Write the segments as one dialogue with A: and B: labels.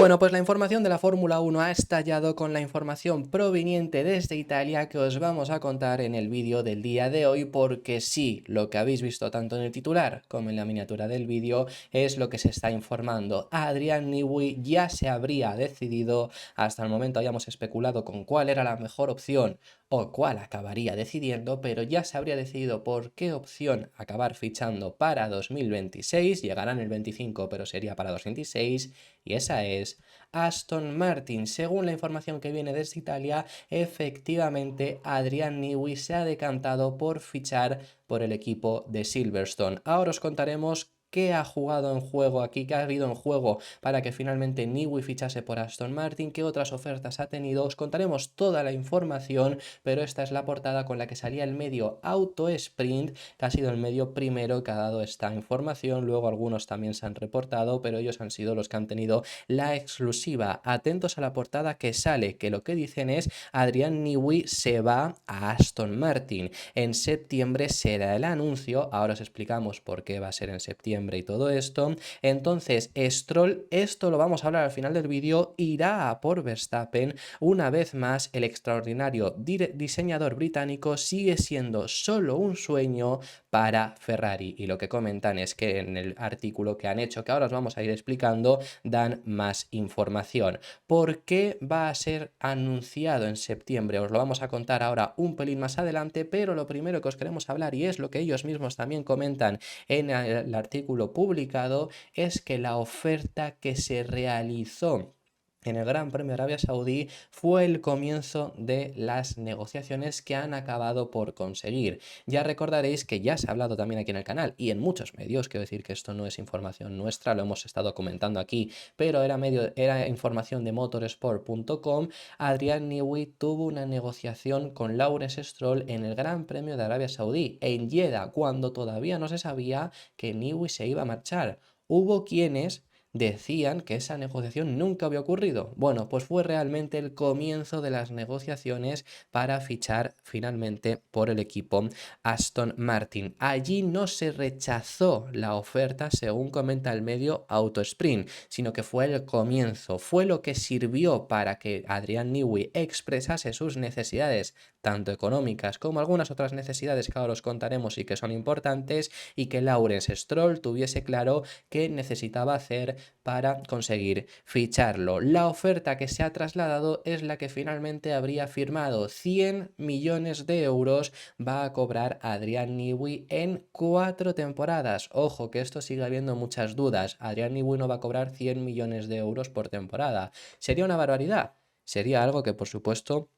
A: Bueno, pues la información de la Fórmula 1 ha estallado con la información proveniente desde Italia que os vamos a contar en el vídeo del día de hoy, porque sí, lo que habéis visto tanto en el titular como en la miniatura del vídeo es lo que se está informando. Adrian Newey ya se habría decidido, hasta el momento habíamos especulado con cuál era la mejor opción o cuál acabaría decidiendo, pero ya se habría decidido por qué opción acabar fichando para 2026, llegará en el 25 pero sería para 2026, y esa es Aston Martin. Según la información que viene desde Italia, efectivamente Adrian Newey se ha decantado por fichar por el equipo de Silverstone. Ahora os contaremos qué ha jugado en juego aquí, qué ha habido en juego para que finalmente Newey fichase por Aston Martin, qué otras ofertas ha tenido. Os contaremos toda la información, pero esta es la portada con la que salía el medio Auto Sprint, que ha sido el medio primero que ha dado esta información. Luego algunos también se han reportado, pero ellos han sido los que han tenido la exclusiva. Atentos a la portada que sale, que lo que dicen es: Adrian Newey se va a Aston Martin. En septiembre será el anuncio, ahora os explicamos por qué va a ser en septiembre y todo esto. Entonces, Stroll, esto lo vamos a hablar al final del vídeo, irá a por Verstappen. Una vez más, el extraordinario diseñador británico sigue siendo solo un sueño para Ferrari, y lo que comentan es que en el artículo que han hecho, que ahora os vamos a ir explicando, dan más información. ¿Por qué va a ser anunciado en septiembre? Os lo vamos a contar ahora un pelín más adelante, pero lo primero que os queremos hablar, y es lo que ellos mismos también comentan en el artículo publicado, es que la oferta que se realizó en el Gran Premio de Arabia Saudí fue el comienzo de las negociaciones que han acabado por conseguir. Ya recordaréis que ya se ha hablado también aquí en el canal y en muchos medios, quiero decir que esto no es información nuestra, lo hemos estado comentando aquí, pero era información de motorsport.com. Adrian Newey tuvo una negociación con Lawrence Stroll en el Gran Premio de Arabia Saudí, en Jeddah, cuando todavía no se sabía que Newey se iba a marchar. Hubo quienes decían que esa negociación nunca había ocurrido. Bueno, pues fue realmente el comienzo de las negociaciones para fichar finalmente por el equipo Aston Martin. Allí no se rechazó la oferta, según comenta el medio Autosprint, sino que fue el comienzo, fue lo que sirvió para que Adrian Newey expresase sus necesidades, tanto económicas como algunas otras necesidades que ahora os contaremos y que son importantes, y que Lawrence Stroll tuviese claro qué necesitaba hacer para conseguir ficharlo. La oferta que se ha trasladado es la que finalmente habría firmado. 100 millones de euros va a cobrar Adrian Newey en 4 temporadas. Ojo, que esto sigue habiendo muchas dudas. Adrian Newey no va a cobrar 100 millones de euros por temporada. ¿Sería una barbaridad? Sería algo que, por supuesto,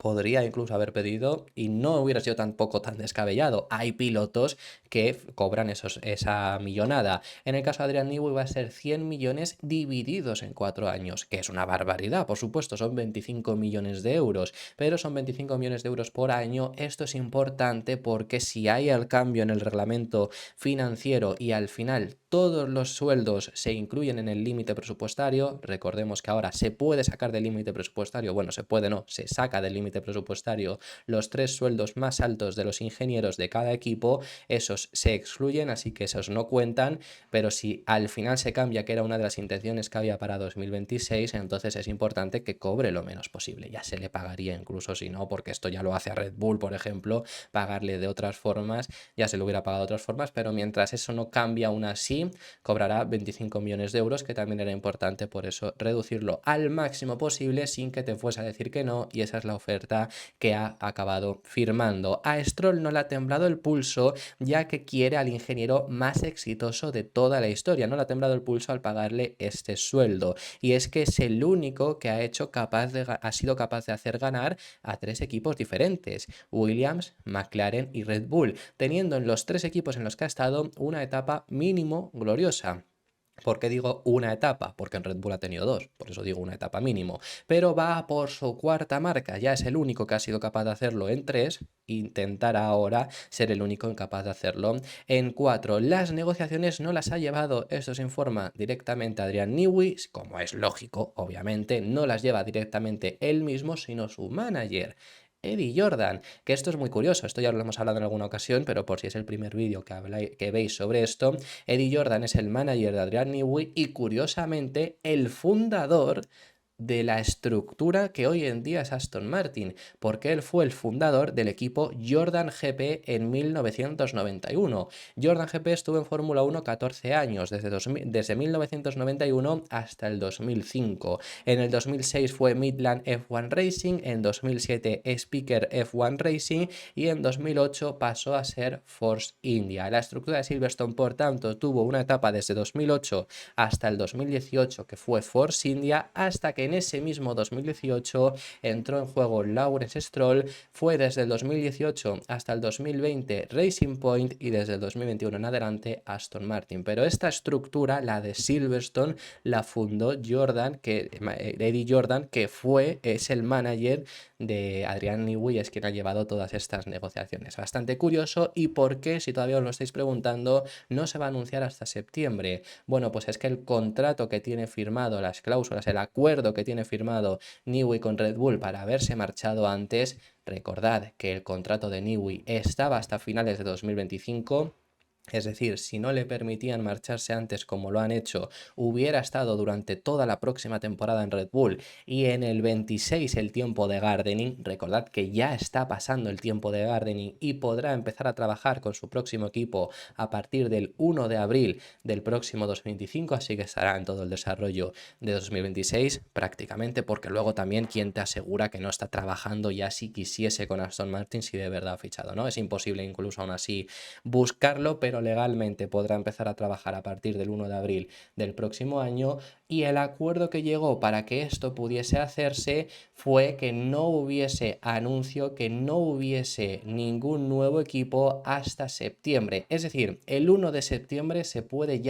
A: podría incluso haber pedido y no hubiera sido tampoco tan descabellado. Hay pilotos que cobran esa millonada. En el caso de Adrian Newey va a ser 100 millones divididos en 4 años, que es una barbaridad, por supuesto, son 25 millones de euros, pero son 25 millones de euros por año. Esto es importante porque si hay el cambio en el reglamento financiero y al final todos los sueldos se incluyen en el límite presupuestario, recordemos que ahora se puede sacar del límite presupuestario, bueno, se puede no, se saca del límite presupuestario los 3 sueldos más altos de los ingenieros de cada equipo, esos se excluyen, así que esos no cuentan, pero si al final se cambia, que era una de las intenciones que había para 2026, entonces es importante que cobre lo menos posible. Ya se le pagaría incluso si no, porque esto ya lo hace a Red Bull, por ejemplo, pagarle de otras formas, ya se lo hubiera pagado de otras formas, pero mientras eso no cambia aún así, cobrará 25 millones de euros, que también era importante, por eso reducirlo al máximo posible sin que te fuese a decir que no, y esa es la oferta que ha acabado firmando. A Stroll no le ha temblado el pulso, ya que quiere al ingeniero más exitoso de toda la historia. No le ha temblado el pulso al pagarle este sueldo, y es que es el único que ha sido capaz de hacer ganar a 3 equipos diferentes: Williams, McLaren y Red Bull, teniendo en los 3 equipos en los que ha estado una etapa mínimo gloriosa. ¿Por qué digo una etapa? Porque en Red Bull ha tenido 2, por eso digo una etapa mínimo. Pero va por su 4ª marca, ya es el único que ha sido capaz de hacerlo en 3, intentará ahora ser el único incapaz de hacerlo en 4. Las negociaciones no las ha llevado, esto se informa, directamente Adrian Newey, como es lógico, obviamente, no las lleva directamente él mismo, sino su manager. Eddie Jordan, que esto es muy curioso, esto ya lo hemos hablado en alguna ocasión, pero por si es el primer vídeo que veis sobre esto, Eddie Jordan es el manager de Adrian Newey y curiosamente el fundador de la estructura que hoy en día es Aston Martin, porque él fue el fundador del equipo Jordan GP en 1991. Jordan GP estuvo en Fórmula 1 14 años, desde 1991 hasta el 2005. En el 2006 fue Midland F1 Racing, en 2007 Speaker F1 Racing y en 2008 pasó a ser Force India. La estructura de Silverstone, por tanto, tuvo una etapa desde 2008 hasta el 2018 que fue Force India, hasta que en ese mismo 2018 entró en juego Lawrence Stroll, fue desde el 2018 hasta el 2020 Racing Point y desde el 2021 en adelante Aston Martin. Pero esta estructura, la de Silverstone, la fundó Eddie Jordan, que es el manager de Adrian Newey, es quien ha llevado todas estas negociaciones. Bastante curioso. ¿Y por qué, si todavía os lo estáis preguntando, no se va a anunciar hasta septiembre? Bueno, pues es que el contrato que tiene firmado, las cláusulas, el acuerdo que tiene firmado Newey con Red Bull para haberse marchado antes, recordad que el contrato de Newey estaba hasta finales de 2025. Es decir, si no le permitían marcharse antes como lo han hecho, hubiera estado durante toda la próxima temporada en Red Bull y en el 26 el tiempo de gardening. Recordad que ya está pasando el tiempo de gardening y podrá empezar a trabajar con su próximo equipo a partir del 1 de abril del próximo 2025, así que estará en todo el desarrollo de 2026 prácticamente, porque luego también quién te asegura que no está trabajando ya si quisiese con Aston Martin, si de verdad ha fichado, ¿no? Es imposible incluso aún así buscarlo, pero legalmente podrá empezar a trabajar a partir del 1 de abril del próximo año. Y el acuerdo que llegó para que esto pudiese hacerse fue que no hubiese anuncio, que no hubiese ningún nuevo equipo hasta septiembre. Es decir, el 1 de septiembre se puede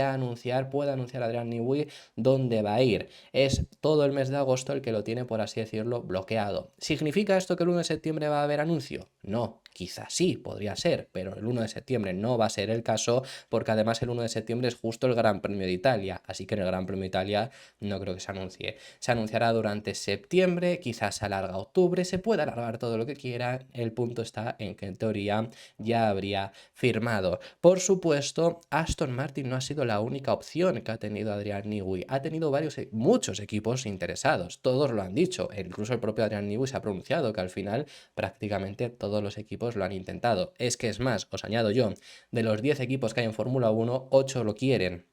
A: puede anunciar Adrian Newey dónde va a ir. Es todo el mes de agosto el que lo tiene, por así decirlo, bloqueado. ¿Significa esto que el 1 de septiembre va a haber anuncio? No. Quizás sí, podría ser, pero el 1 de septiembre no va a ser el caso, porque además el 1 de septiembre es justo el Gran Premio de Italia, así que en el Gran Premio de Italia no creo que se anuncie. Se anunciará durante septiembre, quizás se alarga a octubre, se puede alargar todo lo que quiera, el punto está en que en teoría ya habría firmado. Por supuesto, Aston Martin no ha sido la única opción que ha tenido Adrian Newey, ha tenido muchos equipos interesados, todos lo han dicho, incluso el propio Adrian Newey se ha pronunciado que al final prácticamente todos los equipos lo han intentado. Es que es más, os añado yo, de los 10 equipos que hay en Fórmula 1, 8 lo quieren.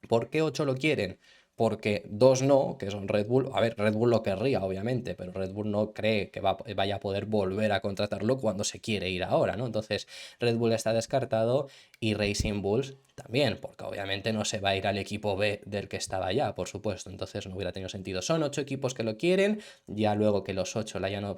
A: ¿Por qué 8 lo quieren? Porque 2 no, que son Red Bull. A ver, Red Bull lo querría, obviamente, pero Red Bull no cree que vaya a poder volver a contratarlo cuando se quiere ir ahora, ¿no? Entonces, Red Bull está descartado y Racing Bulls también, porque obviamente no se va a ir al equipo B del que estaba ya, por supuesto, entonces no hubiera tenido sentido. Son 8 equipos que lo quieren, ya luego que los 8 le hayan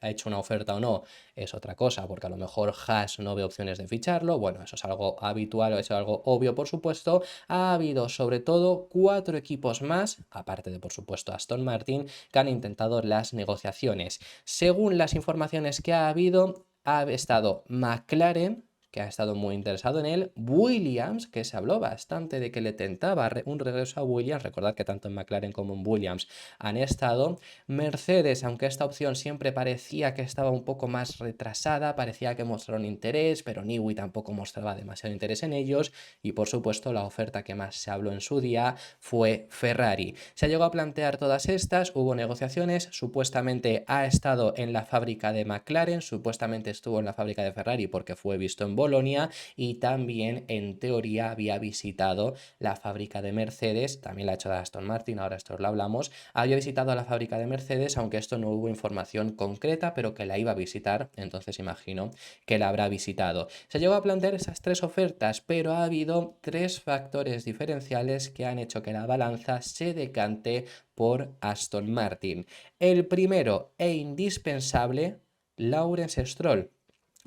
A: hecho una oferta o no, es otra cosa, porque a lo mejor Haas no ve opciones de ficharlo, bueno, eso es algo habitual, eso es algo obvio, por supuesto. Ha habido sobre todo 4 equipos más, aparte de por supuesto Aston Martin, que han intentado las negociaciones. Según las informaciones que ha habido, ha estado McLaren, que ha estado muy interesado en él, Williams, que se habló bastante de que le tentaba un regreso a Williams, recordad que tanto en McLaren como en Williams han estado, Mercedes, aunque esta opción siempre parecía que estaba un poco más retrasada, parecía que mostraron interés, pero Newey tampoco mostraba demasiado interés en ellos, y por supuesto la oferta que más se habló en su día fue Ferrari. Se llegó a plantear todas estas, hubo negociaciones, supuestamente ha estado en la fábrica de McLaren, supuestamente estuvo en la fábrica de Ferrari porque fue visto en Bolonia y también en teoría había visitado la fábrica de Mercedes, también la ha hecho de Aston Martin, ahora esto lo hablamos, había visitado la fábrica de Mercedes, aunque esto no hubo información concreta, pero que la iba a visitar, entonces imagino que la habrá visitado. Se llegó a plantear esas 3 ofertas, pero ha habido 3 factores diferenciales que han hecho que la balanza se decante por Aston Martin. El primero e indispensable, Lawrence Stroll.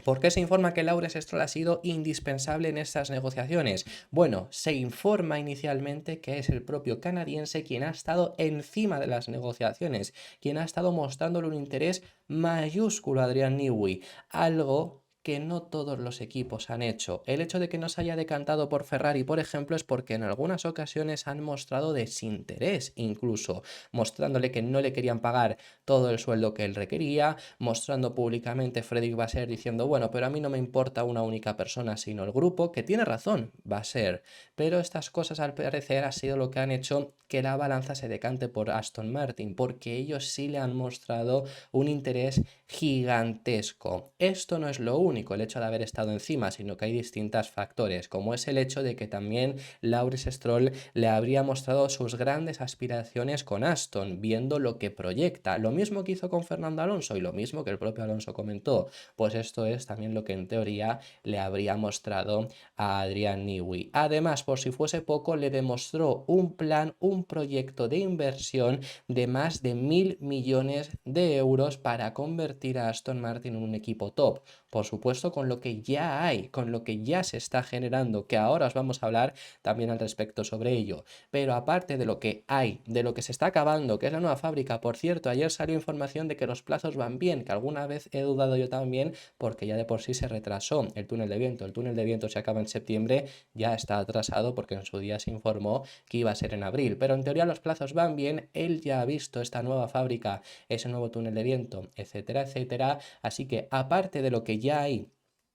A: ¿Por qué se informa que Lawrence Stroll ha sido indispensable en estas negociaciones? Bueno, se informa inicialmente que es el propio canadiense quien ha estado encima de las negociaciones, quien ha estado mostrándole un interés mayúsculo a Adrian Newey, algo que no todos los equipos han hecho. El hecho de que no se haya decantado por Ferrari, por ejemplo, es porque en algunas ocasiones han mostrado desinterés, incluso mostrándole que no le querían pagar todo el sueldo que él requería, mostrando públicamente Frederic Vasseur diciendo, bueno, pero a mí no me importa una única persona, sino el grupo, que tiene razón, Vasseur, pero estas cosas al parecer ha sido lo que han hecho que la balanza se decante por Aston Martin, porque ellos sí le han mostrado un interés gigantesco. Esto no es lo único, el hecho de haber estado encima, sino que hay distintos factores, como es el hecho de que también Lawrence Stroll le habría mostrado sus grandes aspiraciones con Aston, viendo lo que proyecta. Lo mismo que hizo con Fernando Alonso y lo mismo que el propio Alonso comentó, pues esto es también lo que en teoría le habría mostrado a Adrian Newey. Además, por si fuese poco, le demostró un plan, un proyecto de inversión de más de 1.000 millones de euros para convertir a Aston Martin en un equipo top. Por supuesto, con lo que ya hay, con lo que ya se está generando, que ahora os vamos a hablar también al respecto sobre ello. Pero aparte de lo que hay, de lo que se está acabando, que es la nueva fábrica, por cierto, ayer salió información de que los plazos van bien, que alguna vez he dudado yo también, porque ya de por sí se retrasó el túnel de viento. El túnel de viento se acaba en septiembre, ya está atrasado porque en su día se informó que iba a ser en abril. Pero en teoría los plazos van bien, él ya ha visto esta nueva fábrica, ese nuevo túnel de viento, etcétera, etcétera. Así que aparte de lo que ya hay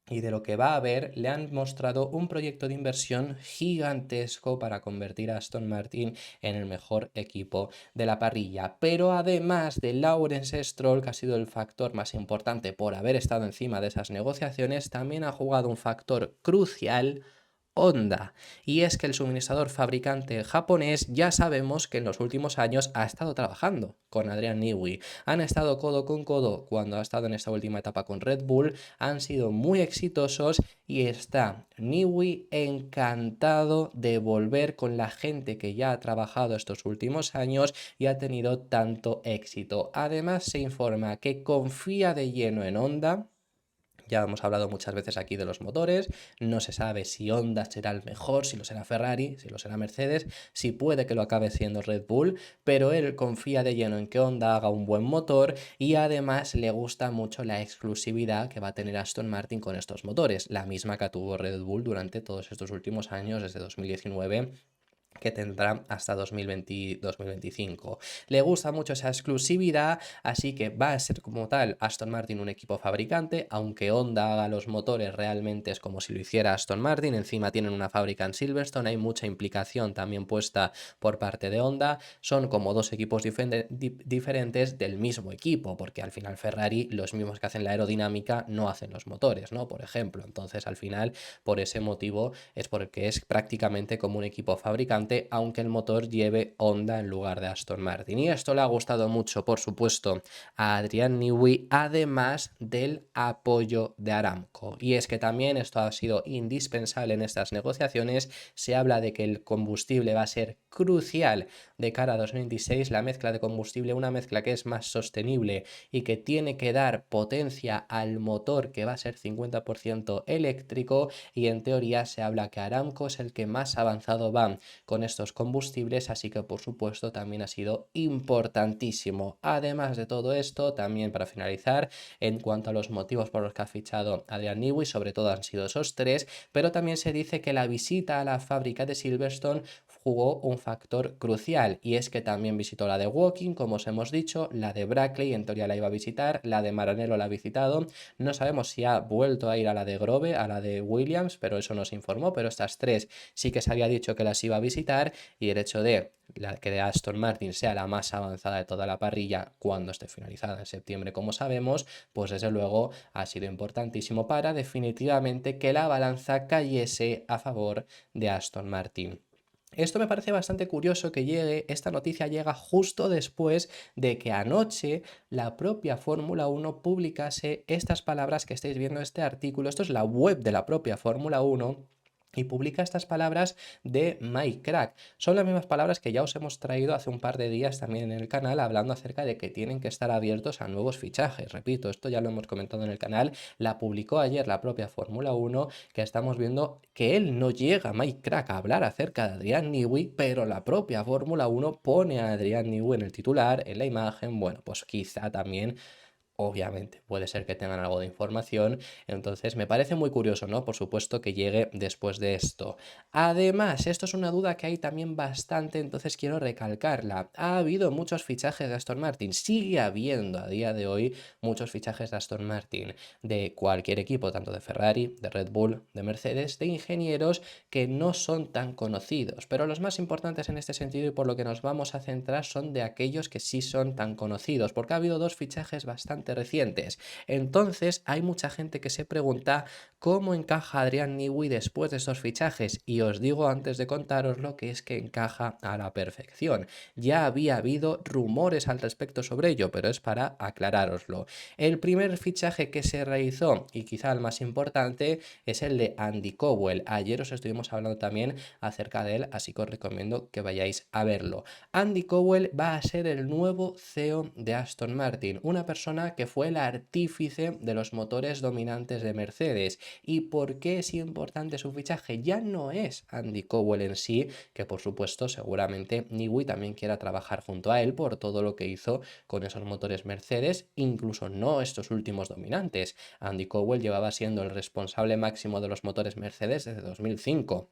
A: y de lo que va a haber, le han mostrado un proyecto de inversión gigantesco para convertir a Aston Martin en el mejor equipo de la parrilla. Pero además de Lawrence Stroll, que ha sido el factor más importante por haber estado encima de esas negociaciones, también ha jugado un factor crucial Honda. Y es que el suministrador fabricante japonés ya sabemos que en los últimos años ha estado trabajando con Adrian Newey. Han estado codo con codo cuando ha estado en esta última etapa con Red Bull, han sido muy exitosos y está Newey encantado de volver con la gente que ya ha trabajado estos últimos años y ha tenido tanto éxito. Además se informa que confía de lleno en Honda. Ya hemos hablado muchas veces aquí de los motores, no se sabe si Honda será el mejor, si lo será Ferrari, si lo será Mercedes, si puede que lo acabe siendo Red Bull, pero él confía de lleno en que Honda haga un buen motor y además le gusta mucho la exclusividad que va a tener Aston Martin con estos motores, la misma que tuvo Red Bull durante todos estos últimos años, desde 2019 que tendrá hasta 2020-2025. Le gusta mucho esa exclusividad, así que va a ser como tal Aston Martin un equipo fabricante, aunque Honda haga los motores realmente es como si lo hiciera Aston Martin, encima tienen una fábrica en Silverstone, hay mucha implicación también puesta por parte de Honda, son como dos equipos diferentes del mismo equipo, porque al final Ferrari, los mismos que hacen la aerodinámica, no hacen los motores, ¿no? Por ejemplo, entonces al final, por ese motivo, es porque es prácticamente como un equipo fabricante, aunque el motor lleve Honda en lugar de Aston Martin. Y esto le ha gustado mucho, por supuesto, a Adrian Newey, además del apoyo de Aramco. Y es que también esto ha sido indispensable en estas negociaciones. Se habla de que el combustible va a ser crucial de cara a 2026, la mezcla de combustible, una mezcla que es más sostenible y que tiene que dar potencia al motor, que va a ser 50% eléctrico, y en teoría se habla que Aramco es el que más avanzado va con estos combustibles, así que por supuesto también ha sido importantísimo. Además de todo esto, también para finalizar, en cuanto a los motivos por los que ha fichado Adrian Newey, sobre todo han sido esos tres, pero también se dice que la visita a la fábrica de Silverstone jugó un factor crucial, y es que también visitó la de Woking, como os hemos dicho, la de Brackley, en teoría la iba a visitar, la de Maranello la ha visitado, no sabemos si ha vuelto a ir a la de Grove, a la de Williams, pero eso no se informó, pero estas tres sí que se había dicho que las iba a visitar, y el hecho de que de Aston Martin sea la más avanzada de toda la parrilla cuando esté finalizada en septiembre, como sabemos, pues desde luego ha sido importantísimo para definitivamente que la balanza cayese a favor de Aston Martin. Esto me parece bastante curioso que esta noticia llega justo después de que anoche la propia Fórmula 1 publicase estas palabras que estáis viendo en este artículo. Esto es la web de la propia Fórmula 1. Y publica estas palabras de Mike Crack. Son las mismas palabras que ya os hemos traído hace un par de días también en el canal, hablando acerca de que tienen que estar abiertos a nuevos fichajes. Repito, esto ya lo hemos comentado en el canal, la publicó ayer la propia Fórmula 1, que estamos viendo que él no llega, Mike Crack, a hablar acerca de Adrian Newey, pero la propia Fórmula 1 pone a Adrian Newey en el titular, en la imagen. Bueno, pues quizá también Obviamente, puede ser que tengan algo de información, entonces me parece muy curioso, ¿no? Por supuesto que llegue después de esto. Además, esto es una duda que hay también bastante, entonces quiero recalcarla. Ha habido muchos fichajes de Aston Martin, sigue habiendo a día de hoy muchos fichajes de Aston Martin, de cualquier equipo, tanto de Ferrari, de Red Bull, de Mercedes, de ingenieros que no son tan conocidos, pero los más importantes en este sentido y por lo que nos vamos a centrar son de aquellos que sí son tan conocidos, porque ha habido dos fichajes bastante recientes. Entonces hay mucha gente que se pregunta cómo encaja Adrian Newey después de estos fichajes, y os digo antes de contaroslo que es que encaja a la perfección. Ya había habido rumores al respecto sobre ello, pero es para aclarároslo. El primer fichaje que se realizó, y quizá el más importante, es el de Andy Cowell. Ayer os estuvimos hablando también acerca de él, así que os recomiendo que vayáis a verlo. Andy Cowell va a ser el nuevo CEO de Aston Martin, una persona que fue el artífice de los motores dominantes de Mercedes. ¿Y por qué es importante su fichaje? Ya no es Andy Cowell en sí, que por supuesto seguramente Newey también quiera trabajar junto a él por todo lo que hizo con esos motores Mercedes, incluso no estos últimos dominantes. Andy Cowell llevaba siendo el responsable máximo de los motores Mercedes desde 2005.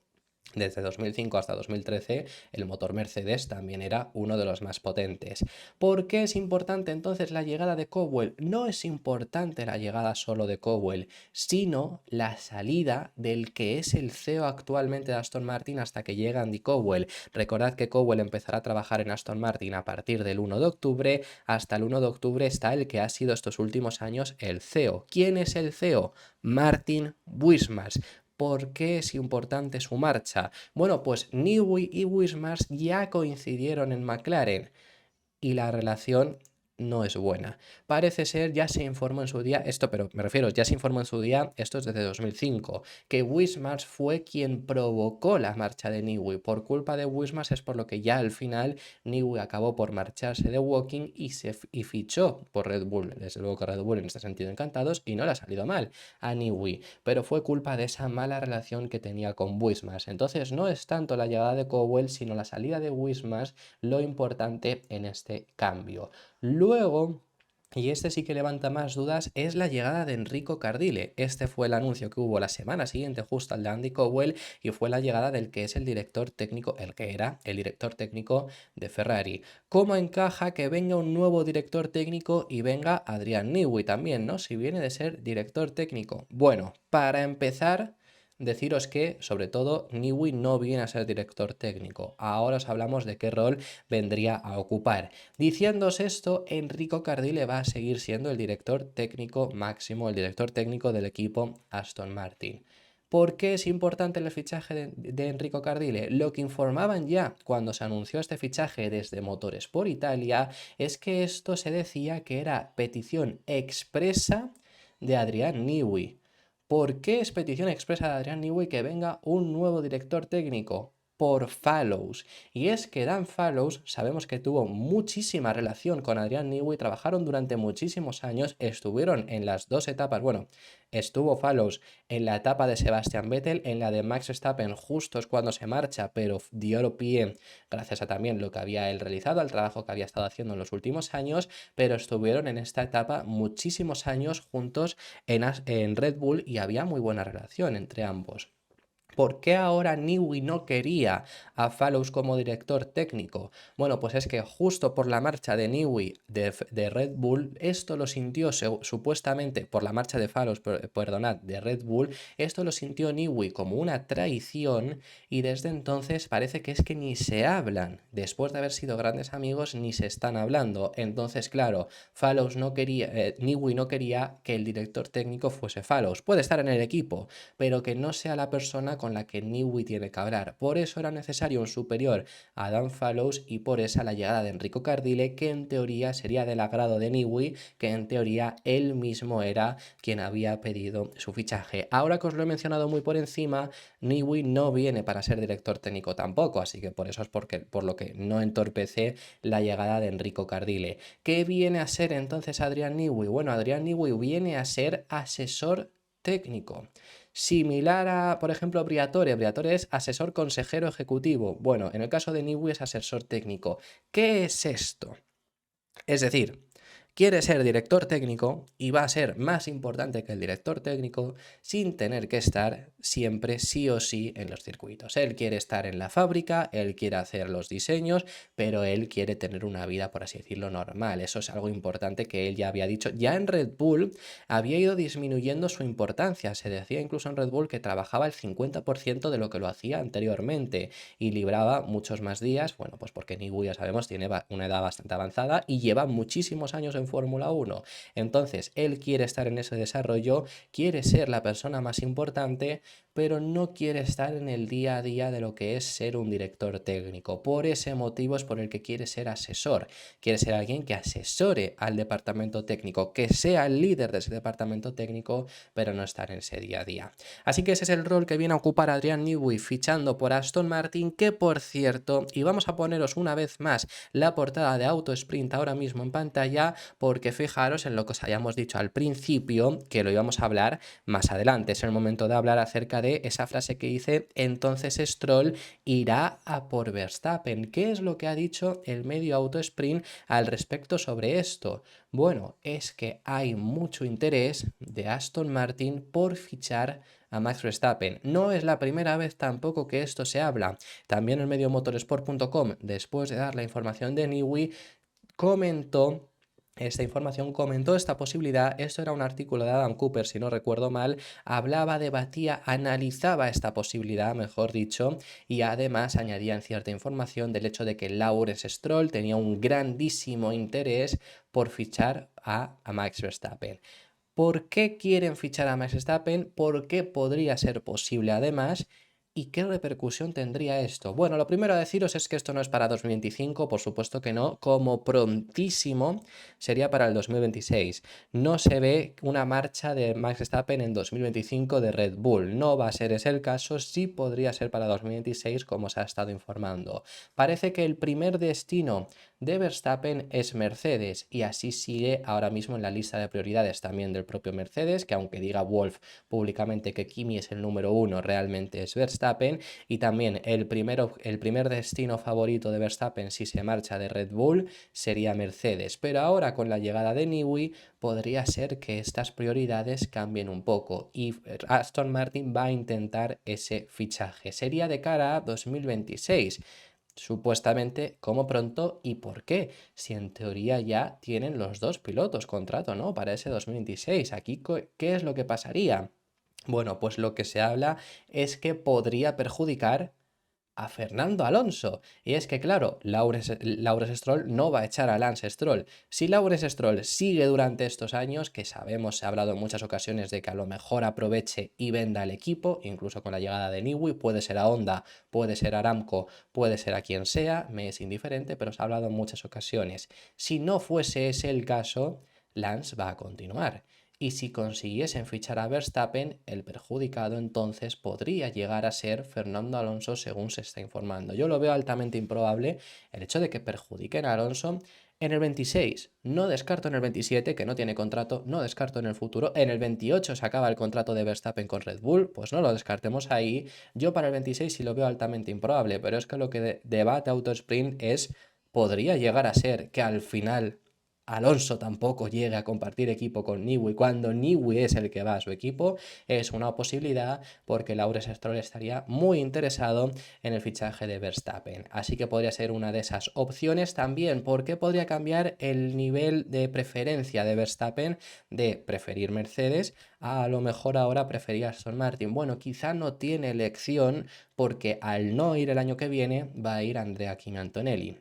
A: Desde 2005 hasta 2013, el motor Mercedes también era uno de los más potentes. ¿Por qué es importante entonces la llegada de Cowell? No es importante la llegada solo de Cowell, sino la salida del que es el CEO actualmente de Aston Martin hasta que llega Andy Cowell. Recordad que Cowell empezará a trabajar en Aston Martin a partir del 1 de octubre. Hasta el 1 de octubre está el que ha sido estos últimos años el CEO. ¿Quién es el CEO? Martin Wismars. ¿Por qué es importante su marcha? Bueno, pues Newey y Wismars ya coincidieron en McLaren y la relación no es buena. Parece ser, ya se informó en su día, esto, pero me refiero, ya se informó en su día, esto es desde 2005, que Wismars fue quien provocó la marcha de Newey. Por culpa de Wismars es por lo que ya al final Newey acabó por marcharse de Woking y fichó por Red Bull. Desde luego que Red Bull en este sentido encantados y no le ha salido mal a Newey, pero fue culpa de esa mala relación que tenía con Wismars. Entonces no es tanto la llegada de Cowell, sino la salida de Wismars lo importante en este cambio. Luego, y este sí que levanta más dudas, es la llegada de Enrico Cardile. Este fue el anuncio que hubo la semana siguiente justo al de Andy Cowell y fue la llegada del que es el director técnico, el que era el director técnico de Ferrari. ¿Cómo encaja que venga un nuevo director técnico y venga Adrian Newey también, ¿no? Si viene de ser director técnico. Bueno, para empezar, deciros que, sobre todo, Newey no viene a ser director técnico. Ahora os hablamos de qué rol vendría a ocupar. Diciéndose esto, Enrico Cardile va a seguir siendo el director técnico máximo, el director técnico del equipo Aston Martin. ¿Por qué es importante el fichaje de Enrico Cardile? Lo que informaban ya cuando se anunció este fichaje desde Motores por Italia es que esto se decía que era petición expresa de Adrian Newey. ¿Por qué es petición expresa de Adrian Newey que venga un nuevo director técnico? Por Fallows. Y es que Dan Fallows sabemos que tuvo muchísima relación con Adrian Newey, trabajaron durante muchísimos años, estuvieron en las dos etapas, bueno, estuvo Fallows en la etapa de Sebastian Vettel, en la de Max Verstappen justo es cuando se marcha, pero dio pie gracias a también lo que había él realizado, al trabajo que había estado haciendo en los últimos años, pero estuvieron en esta etapa muchísimos años juntos en Red Bull y había muy buena relación entre ambos. ¿Por qué ahora Newey no quería a Fallows como director técnico? Bueno, pues es que justo por la marcha de Newey de Red Bull, esto lo sintió supuestamente por la marcha de Fallows, perdonad, de Red Bull, esto lo sintió Newey como una traición y desde entonces parece que es que ni se hablan. Después de haber sido grandes amigos, ni se están hablando. Entonces, claro, Fallows no quería, Newey no quería que el director técnico fuese Fallows. Puede estar en el equipo, pero que no sea la persona con la que Newey tiene que hablar. Por eso era necesario un superior a Dan Fallows y por esa la llegada de Enrico Cardile, que en teoría sería del agrado de Newey, que en teoría él mismo era quien había pedido su fichaje. Ahora que os lo he mencionado muy por encima, Newey no viene para ser director técnico tampoco, así que por eso es por lo que no entorpece la llegada de Enrico Cardile. ¿Qué viene a ser entonces Adrian Newey? Bueno, Adrian Newey viene a ser asesor técnico. Similar a, por ejemplo, Briatore. Briatore es asesor consejero ejecutivo. Bueno, en el caso de Newey es asesor técnico. ¿Qué es esto? Es decir, quiere ser director técnico y va a ser más importante que el director técnico sin tener que estar siempre sí o sí en los circuitos. Él quiere estar en la fábrica, él quiere hacer los diseños, pero él quiere tener una vida, por así decirlo, normal. Eso es algo importante que él ya había dicho. Ya en Red Bull había ido disminuyendo su importancia. Se decía incluso en Red Bull que trabajaba el 50% de lo que lo hacía anteriormente y libraba muchos más días, bueno, pues porque Newey, ya sabemos, tiene una edad bastante avanzada y lleva muchísimos años en Fórmula 1. Entonces, él quiere estar en ese desarrollo, quiere ser la persona más importante, pero no quiere estar en el día a día de lo que es ser un director técnico. Por ese motivo es por el que quiere ser asesor. Quiere ser alguien que asesore al departamento técnico, que sea el líder de ese departamento técnico, pero no estar en ese día a día. Así que ese es el rol que viene a ocupar Adrian Newey fichando por Aston Martin, que por cierto, y vamos a poneros una vez más la portada de Auto Sprint ahora mismo en pantalla, porque fijaros en lo que os hayamos dicho al principio, que lo íbamos a hablar más adelante. Es el momento de hablar acerca de esa frase que dice: entonces Stroll irá a por Verstappen. ¿Qué es lo que ha dicho el medio Auto Sprint al respecto sobre esto? Bueno, es que hay mucho interés de Aston Martin por fichar a Max Verstappen. No es la primera vez tampoco que esto se habla. También el medio motorsport.com, después de dar la información de Newey, comentó esta posibilidad. Esto era un artículo de Adam Cooper, si no recuerdo mal, hablaba, debatía, analizaba esta posibilidad, mejor dicho, y además añadía cierta información del hecho de que Lawrence Stroll tenía un grandísimo interés por fichar a Max Verstappen. ¿Por qué quieren fichar a Max Verstappen? ¿Por qué podría ser posible además? ¿Y qué repercusión tendría esto? Bueno, lo primero a deciros es que esto no es para 2025, por supuesto que no, como prontísimo sería para el 2026. No se ve una marcha de Max Verstappen en 2025 de Red Bull. No va a ser ese el caso, sí podría ser para 2026 como se ha estado informando. Parece que el primer destino de Verstappen es Mercedes y así sigue ahora mismo en la lista de prioridades también del propio Mercedes, que aunque diga Wolff públicamente que Kimi es el número uno, realmente es Verstappen. Y también el primer destino favorito de Verstappen si se marcha de Red Bull sería Mercedes, pero ahora con la llegada de Newey podría ser que estas prioridades cambien un poco y Aston Martin va a intentar ese fichaje. Sería de cara a 2026. Supuestamente, ¿cómo pronto y por qué? Si en teoría ya tienen los dos pilotos contrato, ¿no? Para ese 2026. Aquí, ¿qué es lo que pasaría? Bueno, pues lo que se habla es que podría perjudicar a Fernando Alonso. Y es que, claro, Lawrence Stroll no va a echar a Lance Stroll. Si Lawrence Stroll sigue durante estos años, que sabemos, se ha hablado en muchas ocasiones de que a lo mejor aproveche y venda el equipo, incluso con la llegada de Newey, puede ser a Honda, puede ser a Aramco, puede ser a quien sea, me es indiferente, pero se ha hablado en muchas ocasiones. Si no fuese ese el caso, Lance va a continuar. Y si consiguiesen fichar a Verstappen, el perjudicado entonces podría llegar a ser Fernando Alonso, según se está informando. Yo lo veo altamente improbable el hecho de que perjudiquen a Alonso en el 26. No descarto en el 27, que no tiene contrato, no descarto en el futuro. En el 28 se acaba el contrato de Verstappen con Red Bull, pues no lo descartemos ahí. Yo para el 26 sí lo veo altamente improbable, pero es que lo que debate Autosprint es: podría llegar a ser que al final Alonso tampoco llegue a compartir equipo con Newey cuando Newey es el que va a su equipo. Es una posibilidad porque Lawrence Stroll estaría muy interesado en el fichaje de Verstappen. Así que podría ser una de esas opciones también, porque podría cambiar el nivel de preferencia de Verstappen de preferir Mercedes a lo mejor ahora preferir Aston Martin. Bueno, quizá no tiene elección porque al no ir el año que viene va a ir Andrea Kimi Antonelli.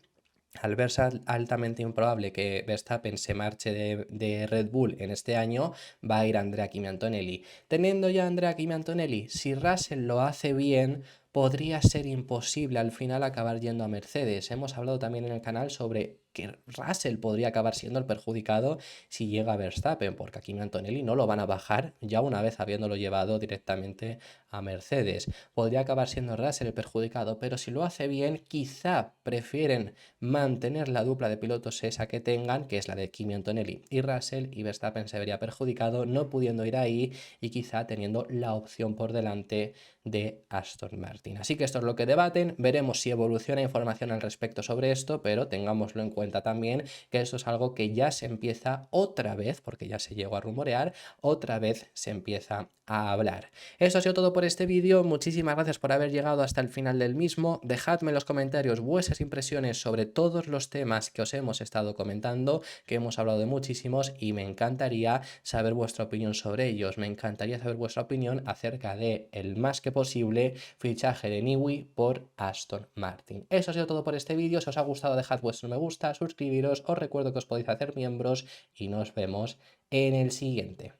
A: Al verse altamente improbable que Verstappen se marche de Red Bull en este año, va a ir Andrea Kimi Antonelli. Teniendo ya Andrea Kimi Antonelli, si Russell lo hace bien, podría ser imposible al final acabar yendo a Mercedes. Hemos hablado también en el canal sobre que Russell podría acabar siendo el perjudicado si llega a Verstappen, porque a Kimi Antonelli no lo van a bajar ya una vez habiéndolo llevado directamente a Mercedes. Podría acabar siendo Russell el perjudicado, pero si lo hace bien, quizá prefieren mantener la dupla de pilotos esa que tengan, que es la de Kimi Antonelli y Russell, y Verstappen se vería perjudicado no pudiendo ir ahí y quizá teniendo la opción por delante de Aston Martin. Martin. Así que esto es lo que debaten, veremos si evoluciona información al respecto sobre esto, pero tengámoslo en cuenta también que esto es algo que ya se empieza otra vez, porque ya se llegó a rumorear, otra vez se empieza a hablar. Eso ha sido todo por este vídeo, muchísimas gracias por haber llegado hasta el final del mismo, dejadme en los comentarios vuestras impresiones sobre todos los temas que os hemos estado comentando, que hemos hablado de muchísimos y me encantaría saber vuestra opinión sobre ellos, me encantaría saber vuestra opinión acerca de el más que posible fichaje de Newey por Aston Martin. Eso ha sido todo por este vídeo, si os ha gustado dejad vuestro me gusta, suscribiros, os recuerdo que os podéis hacer miembros y nos vemos en el siguiente.